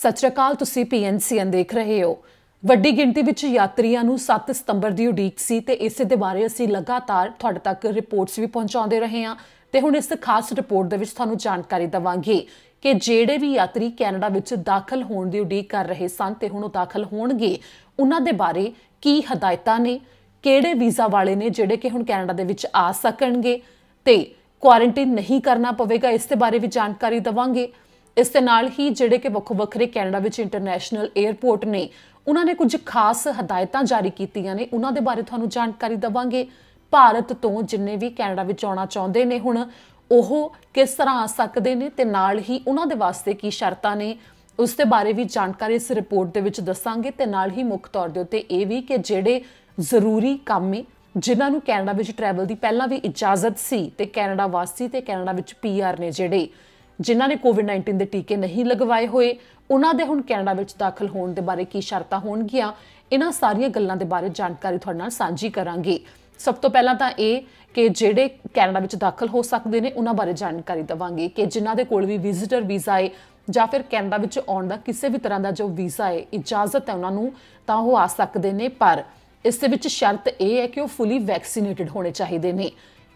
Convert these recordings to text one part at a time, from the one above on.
सत श्री अकाल, तुसीं PNCN देख रहे हो। ਵੱਡੀ ਗਿਣਤੀ ਵਿੱਚ ਯਾਤਰੀਆਂ ਨੂੰ 7 ਸਤੰਬਰ ਦੀ ਉਡੀਕ ਸੀ ਤੇ ਇਸੇ ਦੇ ਬਾਰੇ ਅਸੀਂ ਲਗਾਤਾਰ ਤੁਹਾਡੇ ਤੱਕ ਰਿਪੋਰਟਸ ਵੀ ਪਹੁੰਚਾਉਂਦੇ ਰਹੇ ਹਾਂ ਤੇ ਹੁਣ ਇਸ ਖਾਸ ਰਿਪੋਰਟ ਦੇ ਵਿੱਚ ਤੁਹਾਨੂੰ ਜਾਣਕਾਰੀ ਦਵਾਂਗੇ ਕਿ ਜਿਹੜੇ ਵੀ ਯਾਤਰੀ ਕੈਨੇਡਾ ਵਿੱਚ ਦਾਖਲ ਹੋਣ ਦੀ ਉਡੀਕ ਕਰ ਰਹੇ ਸਨ ਤੇ ਹੁਣ ਉਹ ਦਾਖਲ ਹੋਣਗੇ, ਉਹਨਾਂ ਦੇ ਬਾਰੇ ਕੀ ਹਦਾਇਤਾਂ ਨੇ, ਕਿਹੜੇ ਵੀਜ਼ਾ ਵਾਲੇ ਨੇ ਜਿਹੜੇ ਕਿ ਹੁਣ ਕੈਨੇਡਾ ਦੇ ਵਿੱਚ ਆ ਸਕਣਗੇ ਤੇ ਕੁਆਰੰਟਾਈਨ ਨਹੀਂ ਕਰਨਾ ਪਵੇਗਾ, ਇਸ ਦੇ ਬਾਰੇ ਵੀ ਜਾਣਕਾਰੀ ਦਵਾਂਗੇ। ਇਸ ਦੇ ਨਾਲ ਹੀ ਜਿਹੜੇ ਕਿ ਵੱਖਰੇ ਕੈਨੇਡਾ ਵਿੱਚ ਇੰਟਰਨੈਸ਼ਨਲ 에ਅਰਪੋਰਟ ਨੇ ਉਹਨਾਂ ਨੇ ਕੁਝ ਖਾਸ ਹਦਾਇਤਾਂ ਜਾਰੀ ਕੀਤੀਆਂ ਨੇ, ਉਹਨਾਂ ਦੇ ਬਾਰੇ ਤੁਹਾਨੂੰ ਜਾਣਕਾਰੀ ਦਵਾਂਗੇ। ਭਾਰਤ ਤੋਂ ਜਿੰਨੇ ਵੀ ਕੈਨੇਡਾ ਵਿੱਚ ਆਉਣਾ ਚਾਹੁੰਦੇ ਨੇ ਹੁਣ ਉਹ ਕਿਸ ਤਰ੍ਹਾਂ ਆ ਸਕਦੇ ਨੇ ਤੇ ਨਾਲ ਹੀ ਉਹਨਾਂ ਦੇ ਵਾਸਤੇ ਕੀ ਸ਼ਰਤਾਂ ਨੇ, ਉਸ ਦੇ ਬਾਰੇ ਵੀ ਜਾਣਕਾਰੀ ਇਸ ਰਿਪੋਰਟ ਦੇ ਵਿੱਚ ਦੱਸਾਂਗੇ ਤੇ ਨਾਲ ਹੀ ਮੁੱਖ ਤੌਰ ਦੇ ਉੱਤੇ ਇਹ ਵੀ ਕਿ ਜਿਹੜੇ ਜ਼ਰੂਰੀ ਕੰਮ ਨੇ ਜਿਨ੍ਹਾਂ ਨੂੰ ਕੈਨੇਡਾ ਵਿੱਚ ਟਰੈਵਲ ਦੀ ਪਹਿਲਾਂ ਵੀ ਇਜਾਜ਼ਤ ਸੀ ਤੇ ਕੈਨੇਡਾ ਵਾਸੀ ਤੇ ਕੈਨੇਡਾ ਵਿੱਚ PR ਨੇ ਜਿਹੜੇ ਜਿਨ੍ਹਾਂ ਨੇ COVID-19 ਦੇ ਟੀਕੇ ਨਹੀਂ ਲਗਵਾਏ ਹੋਏ, ਉਹਨਾਂ ਦੇ ਹੁਣ ਕੈਨੇਡਾ ਵਿੱਚ ਦਾਖਲ ਹੋਣ ਦੇ ਬਾਰੇ ਕੀ ਸ਼ਰਤਾਂ ਹੋਣਗੀਆਂ, ਇਹਨਾਂ ਸਾਰੀਆਂ ਗੱਲਾਂ ਦੇ ਬਾਰੇ ਜਾਣਕਾਰੀ ਤੁਹਾਡੇ ਨਾਲ ਸਾਂਝੀ ਕਰਾਂਗੇ। ਸਭ ਤੋਂ ਪਹਿਲਾਂ ਤਾਂ ਇਹ ਕਿ ਜਿਹੜੇ ਕੈਨੇਡਾ ਵਿੱਚ ਦਾਖਲ ਹੋ ਸਕਦੇ ਨੇ ਉਹਨਾਂ ਬਾਰੇ ਜਾਣਕਾਰੀ ਦਵਾਂਗੇ ਕਿ ਜਿਨ੍ਹਾਂ ਦੇ ਕੋਲ ਵੀ ਵਿਜ਼ਿਟਰ ਵੀਜ਼ਾ ਹੈ ਜਾਂ ਫਿਰ ਕੈਨੇਡਾ ਵਿੱਚ ਆਉਣ ਦਾ ਕਿਸੇ ਵੀ ਤਰ੍ਹਾਂ ਦਾ ਜੋ ਵੀਜ਼ਾ ਹੈ, ਇਜਾਜ਼ਤ ਹੈ ਉਹਨਾਂ ਨੂੰ, ਤਾਂ ਉਹ ਆ ਸਕਦੇ ਨੇ। ਪਰ ਇਸ ਦੇ ਵਿੱਚ ਸ਼ਰਤ ਇਹ ਹੈ ਕਿ ਉਹ ਫੁੱਲੀ ਵੈਕਸੀਨੇਟਡ ਹੋਣੇ ਚਾਹੀਦੇ ਨੇ।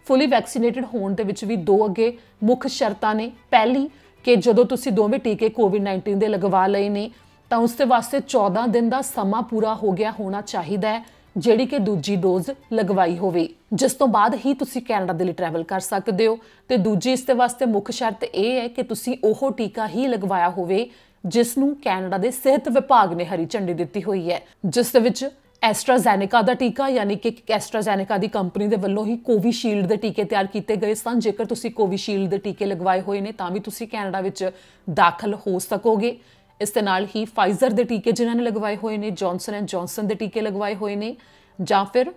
ਫੁੱਲੀ ਵੈਕਸੀਨੇਟਡ ਹੋਣ ਦੇ ਵਿੱਚ ਵੀ ਦੋ ਅੱਗੇ ਮੁੱਖ ਸ਼ਰਤਾਂ ਨੇ। ਪਹਿਲੀ ਕਿ ਜਦੋਂ ਤੁਸੀਂ ਦੋਵੇਂ ਟੀਕੇ COVID-19 ਦੇ ਲਗਵਾ ਲਏ ਨੇ ਤਾਂ ਉਸ ਦੇ ਵਾਸਤੇ 14 ਦਿਨ ਦਾ ਸਮਾਂ ਪੂਰਾ ਹੋ ਗਿਆ ਹੋਣਾ ਚਾਹੀਦਾ ਹੈ, ਜਿਹੜੀ ਕਿ ਦੂਜੀ ਡੋਜ਼ ਲਗਵਾਈ ਹੋਵੇ, ਜਿਸ ਤੋਂ ਬਾਅਦ ਹੀ ਤੁਸੀਂ ਕੈਨੇਡਾ ਦੇ ਲਈ ਟਰੈਵਲ ਕਰ ਸਕਦੇ ਹੋ। ਤੇ ਦੂਜੀ ਇਸ ਦੇ ਵਾਸਤੇ ਮੁੱਖ ਸ਼ਰਤ ਇਹ ਹੈ ਕਿ ਤੁਸੀਂ ਉਹ ਟੀਕਾ ਹੀ ਲਗਵਾਇਆ ਹੋਵੇ ਜਿਸ ਨੂੰ ਕੈਨੇਡਾ ਦੇ ਸਿਹਤ ਵਿਭਾਗ ਨੇ ਹਰੀ ਝੰਡੀ ਦਿੱਤੀ ਹੋਈ ਹੈ, ਜਿਸ ਦੇ ਵਿੱਚ ਐਸਟਰਾਜ਼ੈਨੇਕਾ ਦਾ ਟੀਕਾ ਯਾਨੀ ਕਿ ਐਸਟਰਾਜ਼ੈਨੇਕਾ ਦੀ ਕੰਪਨੀ ਦੇ ਵੱਲੋਂ ਹੀ ਕੋਵੀਸ਼ੀਲਡ ਦੇ ਟੀਕੇ ਤਿਆਰ ਕੀਤੇ ਗਏ ਸਨ। ਜੇਕਰ ਤੁਸੀਂ ਕੋਵੀਸ਼ੀਲਡ ਦੇ ਟੀਕੇ ਲਗਵਾਏ ਹੋਏ ਨੇ ਤਾਂ ਵੀ ਤੁਸੀਂ ਕੈਨੇਡਾ ਵਿੱਚ ਦਾਖਲ ਹੋ ਸਕੋਗੇ। ਇਸ ਦੇ ਨਾਲ ਹੀ ਫਾਈਜ਼ਰ ਦੇ ਟੀਕੇ ਜਿਨ੍ਹਾਂ ਨੇ ਲਗਵਾਏ ਹੋਏ ਨੇ, ਜੌਨਸਨ ਐਂਡ ਜੌਨਸਨ ਦੇ ਟੀਕੇ ਲਗਵਾਏ ਹੋਏ ਨੇ ਜਾਂ ਫਿਰ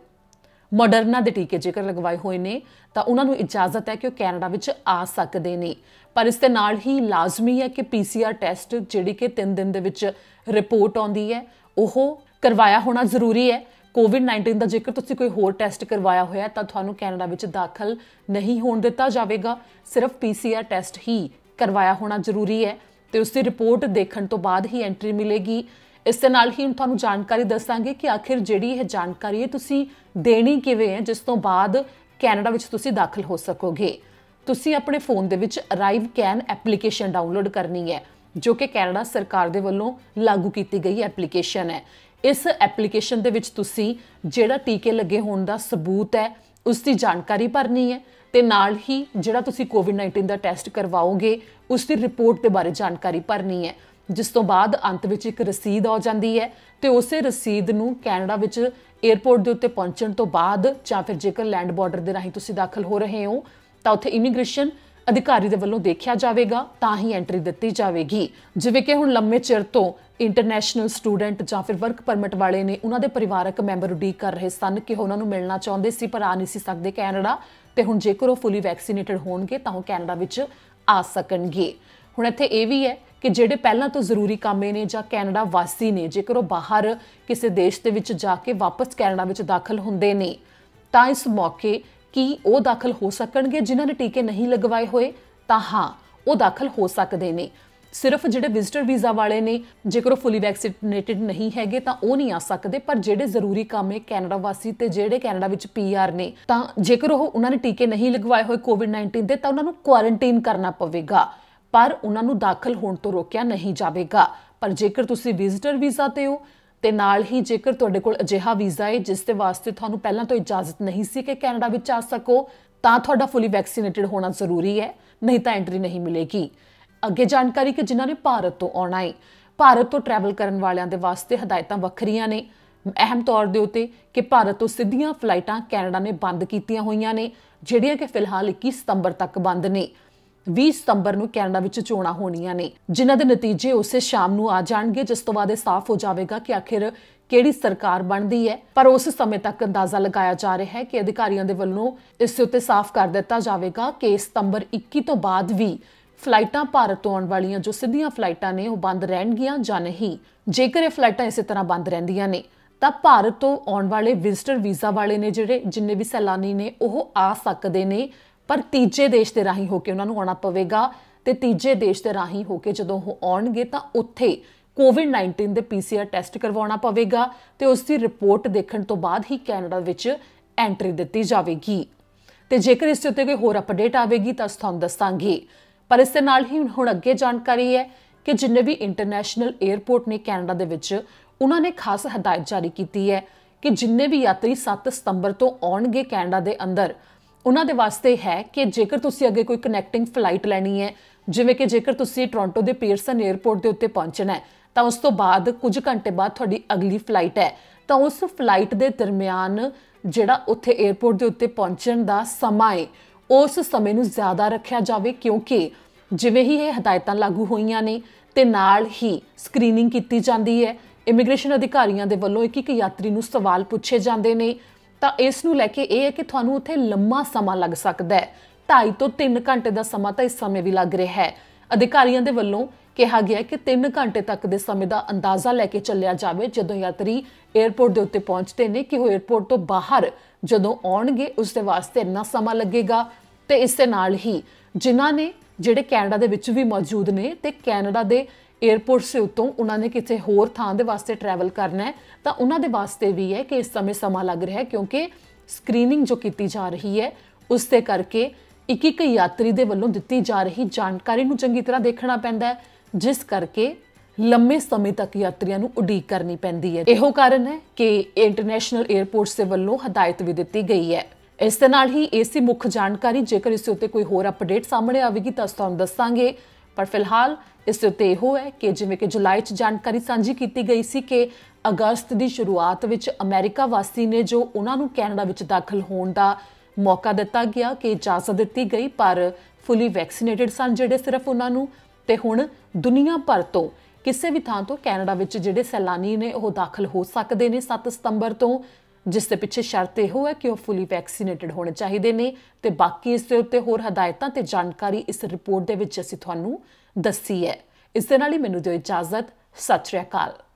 ਮੋਡਰਨਾ ਦੇ ਟੀਕੇ ਜੇਕਰ ਲਗਵਾਏ ਹੋਏ ਨੇ ਤਾਂ ਉਹਨਾਂ ਨੂੰ ਇਜਾਜ਼ਤ ਹੈ ਕਿ ਉਹ ਕੈਨੇਡਾ ਵਿੱਚ ਆ ਸਕਦੇ ਨੇ। ਪਰ ਇਸ ਦੇ ਨਾਲ ਹੀ ਲਾਜ਼ਮੀ ਹੈ ਕਿ PCR ਟੈਸਟ ਜਿਹੜੀ ਕਿ 3 ਦਿਨ ਦੇ ਵਿੱਚ ਰਿਪੋਰਟ ਆਉਂਦੀ ਹੈ ਉਹ ਕਰਵਾਇਆ ਹੋਣਾ ਜ਼ਰੂਰੀ ਹੈ। COVID-19 ਦਾ ਜੇਕਰ ਤੁਸੀਂ ਕੋਈ ਹੋਰ ਟੈਸਟ ਕਰਵਾਇਆ ਹੋਇਆ ਤਾਂ ਤੁਹਾਨੂੰ ਕੈਨੇਡਾ ਵਿੱਚ ਦਾਖਲ ਨਹੀਂ ਹੋਣ ਦਿੱਤਾ ਜਾਵੇਗਾ। ਸਿਰਫ PCR ਟੈਸਟ ਹੀ ਕਰਵਾਇਆ ਹੋਣਾ ਜ਼ਰੂਰੀ ਹੈ ਤੇ ਉਸ ਦੀ ਰਿਪੋਰਟ ਦੇਖਣ ਤੋਂ ਬਾਅਦ ਹੀ ਐਂਟਰੀ ਮਿਲੇਗੀ। ਇਸ ਦੇ ਨਾਲ ਹੀ ਹੁਣ ਤੁਹਾਨੂੰ ਜਾਣਕਾਰੀ ਦੱਸਾਂਗੇ ਕਿ ਆਖਿਰ ਜਿਹੜੀ ਇਹ ਜਾਣਕਾਰੀ ਹੈ ਤੁਸੀਂ ਦੇਣੀ ਕਿਵੇਂ ਹੈ ਜਿਸ ਤੋਂ ਬਾਅਦ ਕੈਨੇਡਾ ਵਿੱਚ ਤੁਸੀਂ ਦਾਖਲ ਹੋ ਸਕੋਗੇ। ਤੁਸੀਂ ਆਪਣੇ ਫੋਨ ਦੇ ਵਿੱਚ ਅਰਾਈਵ ਕੈਨ ਐਪਲੀਕੇਸ਼ਨ ਡਾਊਨਲੋਡ ਕਰਨੀ ਹੈ, ਜੋ ਕਿ ਕੈਨੇਡਾ ਸਰਕਾਰ ਦੇ ਵੱਲੋਂ ਲਾਗੂ ਕੀਤੀ ਗਈ ਐਪਲੀਕੇਸ਼ਨ ਹੈ। ਇਸ ਐਪਲੀਕੇਸ਼ਨ ਦੇ ਵਿੱਚ ਤੁਸੀਂ ਜਿਹੜਾ ਟੀਕੇ ਲੱਗੇ ਹੋਣ ਦਾ ਸਬੂਤ ਹੈ ਉਸ ਦੀ ਜਾਣਕਾਰੀ ਭਰਨੀ ਹੈ ਤੇ ਨਾਲ ਹੀ ਜਿਹੜਾ ਤੁਸੀਂ COVID-19 ਦਾ ਟੈਸਟ ਕਰਵਾਓਗੇ ਉਸ ਦੀ ਰਿਪੋਰਟ ਦੇ ਬਾਰੇ ਜਾਣਕਾਰੀ ਭਰਨੀ ਹੈ, ਜਿਸ ਤੋਂ ਬਾਅਦ ਅੰਤ ਵਿੱਚ ਇੱਕ ਰਸੀਦ ਆ ਜਾਂਦੀ ਹੈ ਤੇ ਉਸੇ ਰਸੀਦ ਨੂੰ ਕੈਨੇਡਾ ਵਿੱਚ 에ਅਰਪੋਰਟ ਦੇ ਉੱਤੇ ਪਹੁੰਚਣ ਤੋਂ ਬਾਅਦ ਜਾਂ ਫਿਰ ਜੇਕਰ ਲੈਂਡ ਬਾਰਡਰ ਦੇ ਰਾਹੀਂ ਤੁਸੀਂ ਦਾਖਲ ਹੋ ਰਹੇ ਹੋ ਤਾਂ ਉੱਥੇ ਇਮੀਗ੍ਰੇਸ਼ਨ ਅਧਿਕਾਰੀ ਦੇ ਵੱਲੋਂ ਦੇਖਿਆ ਜਾਵੇਗਾ ਤਾਂ ਹੀ ਐਂਟਰੀ ਦਿੱਤੀ ਜਾਵੇਗੀ। ਜਿਵੇਂ ਕਿ ਹੁਣ ਲੰਮੇ ਚਿਰ ਤੋਂ ਇੰਟਰਨੈਸ਼ਨਲ ਸਟੂਡੈਂਟ ਜਾਂ ਫਿਰ ਵਰਕ ਪਰਮਿਟ ਵਾਲੇ ਨੇ ਉਹਨਾਂ ਦੇ ਪਰਿਵਾਰਕ ਮੈਂਬਰ ਉਡੀਕ ਕਰ ਰਹੇ ਸਨ ਕਿ ਉਹਨਾਂ ਨੂੰ ਮਿਲਣਾ ਚਾਹੁੰਦੇ ਸੀ ਪਰ ਆ ਨਹੀਂ ਸੀ ਸਕਦੇ ਕੈਨੇਡਾ, ਤੇ ਹੁਣ ਜੇਕਰ ਉਹ ਫੁੱਲੀ ਵੈਕਸੀਨੇਟਡ ਹੋਣਗੇ ਤਾਂ ਉਹ ਕੈਨੇਡਾ ਵਿੱਚ ਆ ਸਕਣਗੇ। ਹੁਣ ਇੱਥੇ ਇਹ ਵੀ ਹੈ ਕਿ ਜਿਹੜੇ ਪਹਿਲਾਂ ਤੋਂ ਜ਼ਰੂਰੀ ਕੰਮ ਨੇ ਜਾਂ ਕੈਨੇਡਾ ਵਾਸੀ ਨੇ ਜੇਕਰ ਉਹ ਬਾਹਰ ਕਿਸੇ ਦੇਸ਼ ਦੇ ਵਿੱਚ ਜਾ ਕੇ ਵਾਪਸ ਕੈਨੇਡਾ ਵਿੱਚ ਦਾਖਲ ਹੁੰਦੇ ਨੇ ਤਾਂ ਇਸ ਮੌਕੇ ਕੀ ਉਹ ਦਾਖਲ ਹੋ ਸਕਣਗੇ ਜਿਨ੍ਹਾਂ ਨੇ ਟੀਕੇ ਨਹੀਂ ਲਗਵਾਏ ਹੋਏ, ਤਾਂ ਹਾਂ ਉਹ ਦਾਖਲ ਹੋ ਸਕਦੇ ਨੇ। ਸਿਰਫ ਜਿਹੜੇ ਵਿਜ਼ਿਟਰ ਵੀਜ਼ਾ ਵਾਲੇ ਨੇ ਜੇਕਰ ਉਹ ਫੁੱਲੀ ਵੈਕਸੀਨੇਟਡ ਨਹੀਂ ਹੈਗੇ ਤਾਂ ਉਹ ਨਹੀਂ ਆ ਸਕਦੇ, ਪਰ ਜਿਹੜੇ ਜ਼ਰੂਰੀ ਕੰਮ ਹੈ ਕੈਨੇਡਾ ਵਾਸੀ ਤੇ ਜਿਹੜੇ ਕੈਨੇਡਾ ਵਿੱਚ PR ਨੇ ਤਾਂ ਜੇਕਰ ਉਹਨਾਂ ਨੇ ਟੀਕੇ ਨਹੀਂ ਲਗਵਾਏ ਹੋਏ COVID-19 ਦੇ ਤਾਂ ਉਹਨਾਂ ਨੂੰ ਕੁਆਰੰਟਾਈਨ ਕਰਨਾ ਪਵੇਗਾ, ਪਰ ਉਹਨਾਂ ਨੂੰ ਦਾਖਲ ਹੋਣ ਤੋਂ ਰੋਕਿਆ ਨਹੀਂ ਜਾਵੇਗਾ। ਪਰ ਜੇਕਰ ਤੁਸੀਂ ਵਿਜ਼ਿਟਰ ਵੀਜ਼ਾ ਤੇ ਹੋ ਤੇ ਨਾਲ ਹੀ ਜੇਕਰ ਤੁਹਾਡੇ ਕੋਲ ਅਜਿਹਾ ਵੀਜ਼ਾ ਹੈ ਜਿਸ ਦੇ ਵਾਸਤੇ ਤੁਹਾਨੂੰ ਪਹਿਲਾਂ ਤੋਂ ਇਜਾਜ਼ਤ ਨਹੀਂ ਸੀ ਕਿ ਕੈਨੇਡਾ ਵਿੱਚ ਆ ਸਕੋ ਤਾਂ ਤੁਹਾਡਾ ਫੁੱਲੀ ਵੈਕਸੀਨੇਟਡ ਹੋਣਾ ਜ਼ਰੂਰੀ ਹੈ, ਨਹੀਂ ਤਾਂ ਐਂਟਰੀ ਨਹੀਂ ਮਿਲੇਗੀ। ਅੱਗੇ ਜਾਣਕਾਰੀ ਕਿ ਜਿਨ੍ਹਾਂ ਨੇ ਭਾਰਤ ਤੋਂ ਆਉਣਾ ਹੈ, ਭਾਰਤ ਤੋਂ ਟਰੈਵਲ ਕਰਨ ਵਾਲਿਆਂ ਦੇ ਵਾਸਤੇ ਹਦਾਇਤਾਂ ਵੱਖਰੀਆਂ ਨੇ। ਅਹਿਮ ਤੌਰ ਦੇ ਉੱਤੇ ਕਿ ਭਾਰਤ ਤੋਂ ਸਿੱਧੀਆਂ ਫਲਾਈਟਾਂ ਕੈਨੇਡਾ ਨੇ ਬੰਦ ਕੀਤੀਆਂ ਹੋਈਆਂ ਨੇ, ਜਿਹੜੀਆਂ ਕਿ ਫਿਲਹਾਲ 21 ਸਤੰਬਰ ਤੱਕ ਬੰਦ ਨੇ। 20 ਸਤੰਬਰ ਨੂੰ ਕੈਨੇਡਾ ਵਿੱਚ ਚੋਣਾਂ ਹੋਣੀਆਂ ਨੇ ਜਿਨ੍ਹਾਂ ਦੇ ਨਤੀਜੇ ਉਸੇ ਸ਼ਾਮ ਨੂੰ ਆ ਜਾਣਗੇ, ਜਿਸ ਤੋਂ ਬਾਅਦ ਇਹ ਸਾਫ਼ ਹੋ ਜਾਵੇਗਾ ਕਿ ਆਖਿਰ ਕਿਹੜੀ ਸਰਕਾਰ ਬਣਦੀ ਹੈ। ਪਰ ਉਸ ਸਮੇਂ ਤੱਕ ਅੰਦਾਜ਼ਾ ਲਗਾਇਆ ਜਾ ਰਿਹਾ ਹੈ ਕਿ ਅਧਿਕਾਰੀਆਂ ਦੇ ਵੱਲੋਂ ਇਸ ਦੇ ਉੱਤੇ ਸਾਫ਼ ਕਰ ਦਿੱਤਾ ਜਾਵੇਗਾ ਕਿ ਸਤੰਬਰ 21 ਤੋਂ ਬਾਅਦ ਵੀ ਫਲਾਈਟਾਂ ਭਾਰਤ ਤੋਂ ਆਉਣ ਵਾਲੀਆਂ ਜੋ ਸਿੱਧੀਆਂ ਫਲਾਈਟਾਂ ਨੇ ਉਹ ਬੰਦ ਰਹਿਣਗੀਆਂ ਜਾਂ ਨਹੀਂ। ਜੇਕਰ ਇਹ ਫਲਾਈਟਾਂ ਇਸੇ ਤਰ੍ਹਾਂ ਬੰਦ ਰਹਿੰਦੀਆਂ ਨੇ ਤਾਂ ਭਾਰਤ ਤੋਂ ਆਉਣ ਵਾਲੇ ਵਿਜ਼ਿਟਰ ਵੀਜ਼ਾ ਵਾਲੇ ਨੇ ਜਿਹੜੇ ਜਿੰਨੇ ਵੀ ਸੈਲਾਨੀ ਨੇ ਉਹ ਆ ਸਕਦੇ ਨੇ, ਪਰ ਤੀਜੇ ਦੇਸ਼ ਦੇ ਰਾਹੀਂ ਹੋ ਕੇ ਉਹਨਾਂ ਨੂੰ ਆਉਣਾ ਪਵੇਗਾ ਤੇ ਤੀਜੇ ਦੇਸ਼ ਦੇ ਰਾਹੀਂ ਹੋ ਕੇ ਜਦੋਂ ਉਹ ਆਉਣਗੇ ਤਾਂ ਉੱਥੇ कोविड-19 ਦੇ PCR ਟੈਸਟ ਕਰਵਾਉਣਾ ਪਵੇਗਾ ਤੇ ਉਸ ਦੀ ਰਿਪੋਰਟ ਦੇਖਣ ਤੋਂ ਬਾਅਦ ਹੀ ਕੈਨੇਡਾ ਵਿੱਚ ਐਂਟਰੀ ਦਿੱਤੀ ਜਾਵੇਗੀ। ਤੇ ਜੇਕਰ ਇਸ ਉੱਤੇ ਕੋਈ ਹੋਰ ਅਪਡੇਟ ਆਵੇਗੀ ਤਾਂ ਤੁਹਾਨੂੰ ਦੱਸਾਂਗੇ। ਪਰ ਇਸ ਦੇ ਨਾਲ ਹੀ ਹੁਣ ਅੱਗੇ ਜਾਣਕਾਰੀ ਹੈ ਕਿ ਜਿੰਨੇ ਵੀ ਇੰਟਰਨੈਸ਼ਨਲ 에ਅਰਪੋਰਟ ਨੇ ਕੈਨੇਡਾ ਦੇ ਵਿੱਚ ਉਹਨਾਂ ਨੇ ਖਾਸ ਹਦਾਇਤ ਜਾਰੀ ਕੀਤੀ ਹੈ ਕਿ ਜਿੰਨੇ ਵੀ ਯਾਤਰੀ 7 ਸਤੰਬਰ ਤੋਂ ਆਉਣਗੇ ਕੈਨੇਡਾ ਦੇ ਅੰਦਰ ਉਹਨਾਂ ਦੇ ਵਾਸਤੇ ਹੈ ਕਿ ਜੇਕਰ ਤੁਸੀਂ ਅੱਗੇ ਕੋਈ ਕਨੈਕਟਿੰਗ ਫਲਾਈਟ ਲੈਣੀ ਹੈ, ਜਿਵੇਂ ਕਿ ਜੇਕਰ ਤੁਸੀਂ ਟੋਰਾਂਟੋ ਦੇ ਪੀਅਰਸਨ 에ਅਰਪੋਰਟ ਦੇ ਉੱਤੇ ਪਹੁੰਚਣਾ ਹੈ ਤਾਂ ਉਸ ਤੋਂ ਬਾਅਦ ਕੁਝ ਘੰਟੇ ਬਾਅਦ ਤੁਹਾਡੀ ਅਗਲੀ ਫਲਾਈਟ ਹੈ, ਤਾਂ ਉਸ ਫਲਾਈਟ ਦੇ ਦਰਮਿਆਨ ਜਿਹੜਾ ਉੱਥੇ 에ਅਰਪੋਰਟ ਦੇ ਉੱਤੇ ਪਹੁੰਚਣ ਦਾ ਸਮਾਂ ਹੈ ਉਸ ਸਮੇਂ ਨੂੰ ਜ਼ਿਆਦਾ ਰੱਖਿਆ ਜਾਵੇ, ਕਿਉਂਕਿ ਜਿਵੇਂ ਹੀ ਇਹ ਹਦਾਇਤਾਂ ਲਾਗੂ ਹੋਈਆਂ ਨੇ ਤੇ ਨਾਲ ਹੀ ਸਕਰੀਨਿੰਗ ਕੀਤੀ ਜਾਂਦੀ ਹੈ। ਇਮੀਗ੍ਰੇਸ਼ਨ ਅਧਿਕਾਰੀਆਂ ਦੇ ਵੱਲੋਂ ਇੱਕ ਯਾਤਰੀ ਨੂੰ ਸਵਾਲ ਪੁੱਛੇ ਜਾਂਦੇ ਨੇ ਤਾਂ ਇਸ ਨੂੰ ਲੈ ਕੇ ਇਹ ਹੈ ਕਿ ਤੁਹਾਨੂੰ ਉੱਥੇ ਲੰਮਾ ਸਮਾਂ ਲੱਗ ਸਕਦਾ ਹੈ। 2.5 ਤੋਂ 3 ਘੰਟੇ ਦਾ ਸਮਾਂ ਤਾਂ ਇਸ ਸਮੇਂ ਵੀ ਲੱਗ ਰਿਹਾ ਹੈ। ਅਧਿਕਾਰੀਆਂ ਦੇ ਵੱਲੋਂ ਕਿਹਾ ਗਿਆ ਕਿ 3 ਘੰਟੇ ਤੱਕ ਦੇ ਸਮੇਂ ਦਾ ਅੰਦਾਜ਼ਾ ਲੈ ਕੇ ਚੱਲਿਆ ਜਾਵੇ ਜਦੋਂ ਯਾਤਰੀ 에ਅਰਪੋਰਟ ਦੇ ਉੱਤੇ ਪਹੁੰਚਦੇ ਨੇ ਕਿ ਉਹ 에ਅਰਪੋਰਟ ਤੋਂ ਬਾਹਰ ਜਦੋਂ ਆਉਣਗੇ ਉਸ ਦੇ ਵਾਸਤੇ ਇੰਨਾ ਸਮਾਂ ਲੱਗੇਗਾ। ਤੇ ਇਸ ਦੇ ਨਾਲ ਹੀ ਜਿਨ੍ਹਾਂ ਨੇ ਜਿਹੜੇ ਕੈਨੇਡਾ ਦੇ ਵਿੱਚ ਵੀ ਮੌਜੂਦ ਨੇ ਤੇ ਕੈਨੇਡਾ ਦੇ 에ਅਰਪੋਰਟ ਸੇ ਉੱਤੋਂ ਉਹਨਾਂ ਨੇ ਕਿਸੇ ਹੋਰ ਥਾਂ ਦੇ ਵਾਸਤੇ ਟਰੈਵਲ ਕਰਨਾ ਹੈ ਤਾਂ ਉਹਨਾਂ ਦੇ ਵਾਸਤੇ ਵੀ ਹੈ ਕਿ ਇਸ ਸਮੇਂ ਸਮਾਂ ਲੱਗ ਰਿਹਾ ਹੈ, ਕਿਉਂਕਿ ਸਕਰੀਨਿੰਗ ਜੋ ਕੀਤੀ ਜਾ ਰਹੀ ਹੈ ਉਸ ਦੇ ਕਰਕੇ ਇੱਕ ਯਾਤਰੀ ਦੇ ਵੱਲੋਂ ਦਿੱਤੀ ਜਾ ਰਹੀ ਜਾਣਕਾਰੀ ਨੂੰ ਚੰਗੀ ਤਰ੍ਹਾਂ ਦੇਖਣਾ ਪੈਂਦਾ ਹੈ, ਜਿਸ ਕਰਕੇ ਲੰਮੇ ਸਮੇਂ ਤੱਕ ਯਾਤਰੀਆਂ ਨੂੰ ਉਡੀਕ ਕਰਨੀ ਪੈਂਦੀ ਹੈ। ਇਹੋ ਕਾਰਨ ਹੈ ਕਿ ਇੰਟਰਨੈਸ਼ਨਲ 에ਅਰਪੋਰਟਸ ਦੇ ਵੱਲੋਂ ਹਦਾਇਤ ਵੀ ਦਿੱਤੀ ਗਈ ਹੈ। ਇਸ ਦੇ ਨਾਲ ਹੀ ਇਸੇ ਮੁੱਖ ਜਾਣਕਾਰੀ, ਜੇਕਰ ਇਸ ਉੱਤੇ ਕੋਈ ਹੋਰ ਅਪਡੇਟ ਸਾਹਮਣੇ ਆਵੇਗੀ ਤਾਂ ਤੁਹਾਨੂੰ ਦੱਸਾਂਗੇ। ਪਰ ਫਿਲਹਾਲ ਇਸ ਉੱਤੇ ਇਹੋ ਹੈ ਕਿ ਜਿਵੇਂ ਕਿ ਜੁਲਾਈ 'ਚ ਜਾਣਕਾਰੀ ਸਾਂਝੀ ਕੀਤੀ ਗਈ ਸੀ ਕਿ ਅਗਸਤ ਦੀ ਸ਼ੁਰੂਆਤ ਵਿੱਚ ਅਮਰੀਕਾ ਵਾਸੀ ਨੇ ਜੋ ਉਹਨਾਂ ਨੂੰ ਕੈਨੇਡਾ ਵਿੱਚ ਦਾਖਲ ਹੋਣ ਦਾ ਮੌਕਾ ਦਿੱਤਾ ਗਿਆ, ਕਿ ਇਜਾਜ਼ਤ ਦਿੱਤੀ ਗਈ, ਪਰ ਫੁੱਲੀ ਵੈਕਸੀਨੇਟਡ ਸਨ ਜਿਹੜੇ ਸਿਰਫ ਉਹਨਾਂ ਨੂੰ। ਤੇ ਹੁਣ ਦੁਨੀਆ ਭਰ ਤੋਂ ਕਿਸੇ ਵੀ ਥਾਂ ਤੋਂ ਕੈਨੇਡਾ ਵਿੱਚ ਜਿਹੜੇ ਸੈਲਾਨੀ ਨੇ ਉਹ ਦਾਖਲ ਹੋ ਸਕਦੇ ਨੇ 7 ਸਤੰਬਰ ਤੋਂ, ਜਿਸ ਦੇ ਪਿੱਛੇ ਸ਼ਰਤ ਇਹੋ ਹੈ ਕਿ ਉਹ ਫੁੱਲੀ ਵੈਕਸੀਨੇਟਡ ਹੋਣੇ ਚਾਹੀਦੇ ਨੇ। ਤੇ ਬਾਕੀ ਇਸ ਦੇ ਉੱਤੇ ਹੋਰ ਹਦਾਇਤਾਂ ਤੇ ਜਾਣਕਾਰੀ ਇਸ ਰਿਪੋਰਟ ਦੇ ਵਿੱਚ ਅਸੀਂ ਤੁਹਾਨੂੰ ਦੱਸੀ ਹੈ। ਇਸ ਦੇ ਨਾਲ ਹੀ ਮੈਨੂੰ ਦਿਓ ਇਜਾਜ਼ਤ। ਸਤਿ ਸ਼੍ਰੀ ਅਕਾਲ।